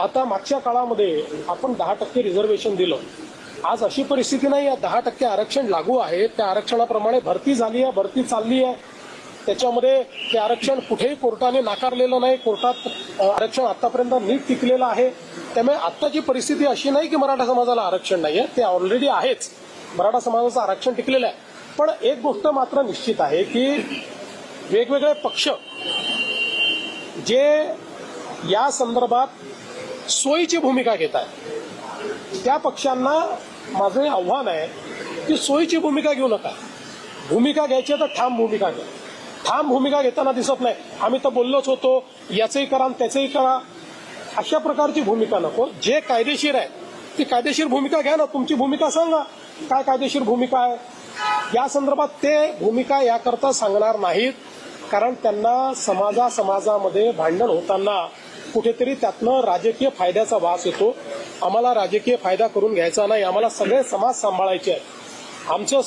आता मागच्या काळामध्ये आपण 10% रिझर्वेशन दिलं. आज अशी परिस्थिती नाही आहे. 10% आरक्षण लागू आहे. त्या आरक्षणाप्रमाणे भरती झाली आहे, भरती चालली आहे. त्याच्यामध्ये ते आरक्षण कुठेही कोर्टाने नाकारलेलं नाही. कोर्टात आरक्षण आतापर्यंत नीट टिकलेलं आहे. त्यामुळे आत्ताची परिस्थिती अशी नाही की मराठा समाजाला आरक्षण नाही आहे. ते ऑलरेडी आहेच. मराठा समाजाचं आरक्षण टिकलेलं आहे. पण एक गोष्ट मात्र निश्चित आहे की वेगवेगळे पक्ष जे या संदर्भात सोयीची भूमिका घेत आहेत, त्या पक्षांना माझं आव्हान आहे की सोयीची भूमिका घेऊ नका. भूमिका घ्यायची तर ठाम भूमिका घ्या. ठाम भूमिका घेताना दिसत नाही. आम्ही तर बोललोच होतो, याचंही करा त्याचंही करा, अशा प्रकारची भूमिका नको. जे कायदेशीर आहे ती कायदेशीर भूमिका घ्या ना. तुमची भूमिका सांगा, काय कायदेशीर भूमिका आहे. या संदर्भात ते भूमिका याकरता सांगणार नाहीत, कारण त्यांना समाजामध्ये भांडण होताना कुठेतरी त्यातनं राजकीय फायद्याचा वास येतो. आम्हाला राजकीय फायदा करून घ्यायचा नाही. आम्हाला सगळे समाज सांभाळायचे आहेत. आमचं